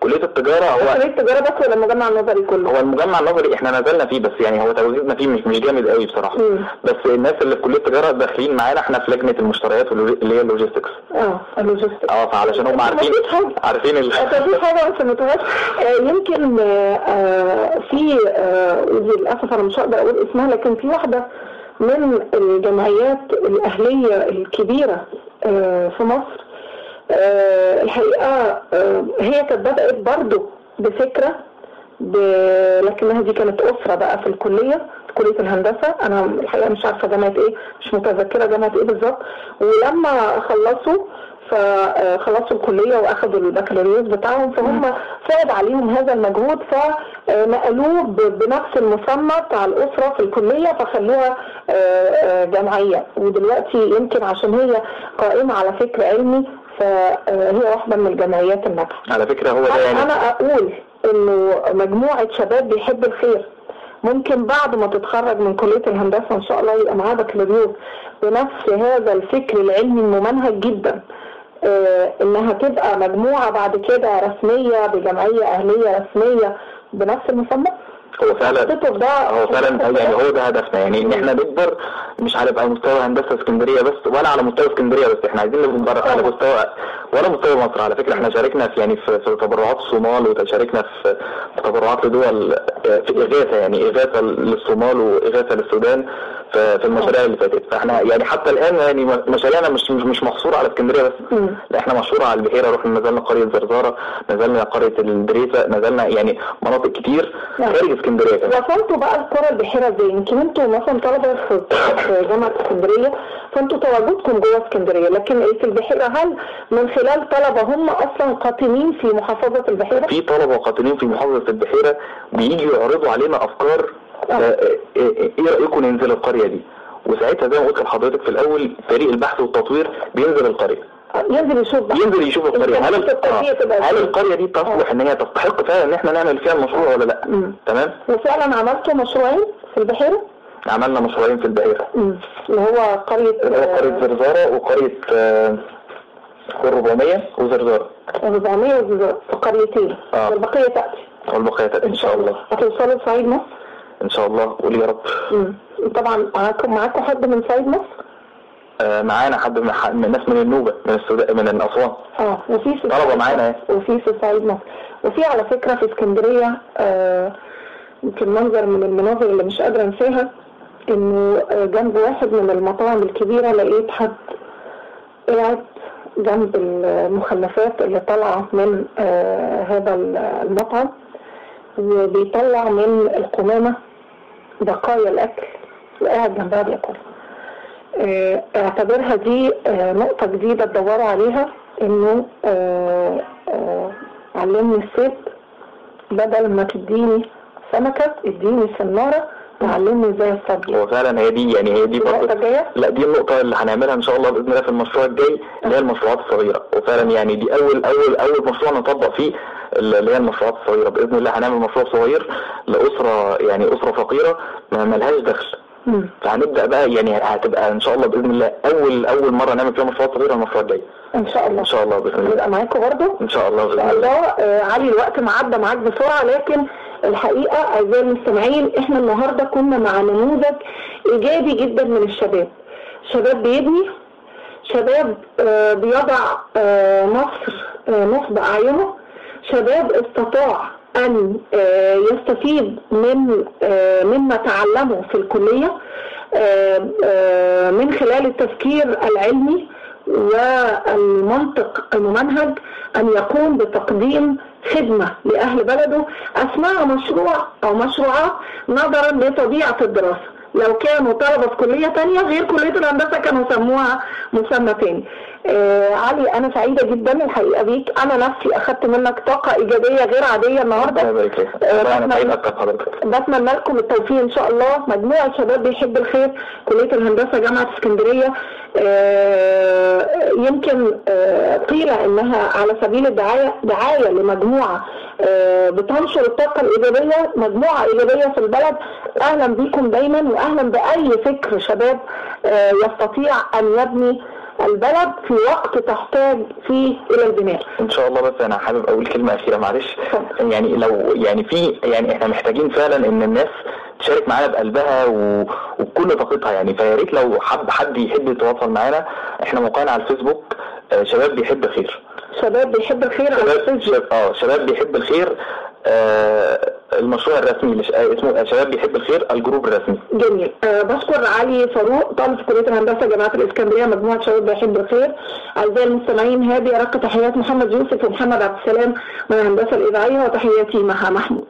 كلية التجارة كلية التجارة بس ولا المجمع النظري كله؟ هو المجمع النظري احنا نزلنا فيه، بس يعني هو تواجدنا فيه مش جامد قوي بصراحة. بس الناس اللي في كلية التجارة داخلين معانا احنا في لجنة المشتريات اللي هي اللوجيستكس. اللوجيستكس فعلشان هم عارفين في حاجة بس متوقع يمكن في للأسف انا مش هقدر اقول اسمها، لكن في واحدة من الجمعيات الأهلية الكبيرة في مصر الحقيقة هي كانت بدأت برضو بفكرة لكنها دي كانت أسرة بقى في الكلية، في كلية الهندسة. أنا الحقيقة مش عارفة جامعة إيه، مش متذكرة جامعة إيه بالظبط. ولما خلصوا الكلية وأخذوا البكالوريوس بتاعهم، فهم صعب عليهم هذا المجهود، فنقلوه بنفس المسمى بتاع الأسرة في الكلية، فخلوها جمعية. ودلوقتي يمكن عشان هي قائمة على فكر علمي، فهي واحدة من الجمعيات الناجحة على فكرة. هو ده يعني أنا أقول إنه مجموعة شباب بيحب الخير ممكن بعد ما تتخرج من كلية الهندسة إن شاء الله يبقى معاها بكالوريوس بنفس هذا الفكر العلمي الممنهج جدا، إنها تبقى مجموعة بعد كده رسمية بجمعية أهلية رسمية بنفس المسمى. هو فعلا يعني هو ده هدفنا، يعني ان احنا نكبر مش على مستوى هندسة اسكندرية بس ولا على مستوى اسكندرية بس، احنا عايزين نكبر على مستوى ولا مستوى مصر. على فكرة احنا شاركنا في تبرعات الصومال، وشاركنا في تبرعات لدول في اغاثة، يعني اغاثة للصومال واغاثة للسودان في المشاريع اللي فاتت. فاحنا يعني حتى الان يعني مشاريعنا مش محصورة على اسكندرية بس، لا احنا مشهورة على البحيرة. رحنا نزلنا قرية زرزارة، نزلنا قرية الدريسة، نزلنا يعني مناطق كتير خارج اسكندرية. وصلتوا بقى القرى البحيرة ازاي؟ يمكن انتوا مثلا طلبة في جامعة اسكندرية، فانتوا تواجدكم جوه اسكندرية، لكن في البحيرة هل من خلال طلبة هم اصلا قاطنين في محافظة البحيرة؟ في طلبة قاطنين في محافظة البحيرة بييجوا يعرضوا علينا افكار، ايه رأيكم ننزل القرية دي؟ وساعتها زي ما قلت لحضرتك في الاول فريق البحث والتطوير بينزل القرية، ينزل يشوف القرية هل القرية دي تصلح ان هي تستحق فعلا ان احنا نعمل فيها المشروع ولا لا. تمام. وفعلا عملتوا مشروعين في البحيرة؟ عملنا مشروعين في البحيرة، اللي هو قرية زرزارة وقرية 400 وزرزارة. 400 وزرزارة في قريتين. والبقية تأتي ان شاء الله. هتوصلوا لصعيد مصر ان شاء الله، قولي يا رب. طبعا معاكم حد من صعيد مصر؟ معانا حد من ناس من النوبة، من السودان، من الأسوان. وفي طلبة معانا وفي صعيد مصر، وفي على فكرة في اسكندرية يمكن منظر من المناظر اللي مش قادرة انساها، انه جنب واحد من المطاعم الكبيرة لقيت حد قاعد جنب المخلفات اللي طالعة من هذا المطعم، وبيطلع من القمامة بقايا الأكل وقاعد جنبها بياكل. اعتبرها دي نقطة جديدة تدوروا عليها، انه علمني الصيد، بدل ما تديني سمكة اديني سنارة تعلمني ازاي الصيد. هو فعلا هي دي برضه، لا دي النقطة اللي هنعملها ان شاء الله باذن الله في المشروع الجاي، اللي هي المشروعات الصغيرة. وفعلا يعني دي اول مشروع نطبق فيه اللي هي المشروعات الصغيرة. باذن الله هنعمل مشروع صغير لأسرة، يعني أسرة فقيرة ما لهاش دخل. فهنبدأ بقى، يعني هتبقى ان شاء الله باذن الله اول مرة نعمل فيها مشروعات صغيرة المشروع الجاي ان شاء الله. ان شاء الله باذن الله نبقى معاكم برضه ان شاء الله باذن الله. علي الوقت معدى معاك بسرعة، لكن الحقيقة أعزائي المستمعين احنا النهاردة كنا مع نموذج إيجابي جدا من الشباب، شباب بيبني، شباب بيضع مصر نصب أعينه، شباب استطاع أن يستفيد مما تعلمه في الكلية من خلال التفكير العلمي والمنطق الممنهج، أن يقوم بتقديم خدمة لأهل بلده أثناء مشروع أو مشروعات نظرا لطبيعة الدراسة. لو كانوا طلبة في كلية تانية غير كلية الهندسة كانوا سموها مسمى تاني. علي أنا سعيدة جدا الحقيقة بيك، أنا نفسي أخدت منك طاقة إيجابية غير عادية النهاردة. بتمنى لكم التوفيق إن شاء الله. مجموعة شباب بيحب الخير، كلية الهندسة جامعة اسكندرية، يمكن قيل إنها على سبيل دعاية لمجموعة بتنشر الطاقة الإيجابية، مجموعة إيجابية في البلد. أهلا بيكم دايما، وأهلا بأي فكر شباب يستطيع أن يبني البلد في وقت تحتاج فيه الى البناء ان شاء الله. بس انا حابب اقول كلمة اخيرة معلش، يعني لو يعني احنا محتاجين فعلا ان الناس تشارك معانا بقلبها وبكل طاقتها، يعني فيا ريت لو حد يحب يتواصل معانا، احنا موقعنا على الفيسبوك شباب بيحب الخير. شباب بيحب الخير على الفيسبوك. شباب بيحب الخير. المشروع الرسمي اسمه شباب بيحب الخير، الجروب الرسمي. جميل. بشكر علي فاروق طالب في كلية الهندسة جامعة الإسكندرية، مجموعة شباب بيحب الخير. أعزائي المستمعين هذه أرق تحيات محمد يوسف ومحمد عبد السلام من الهندسة الإذاعية، وتحياتي مها محمود.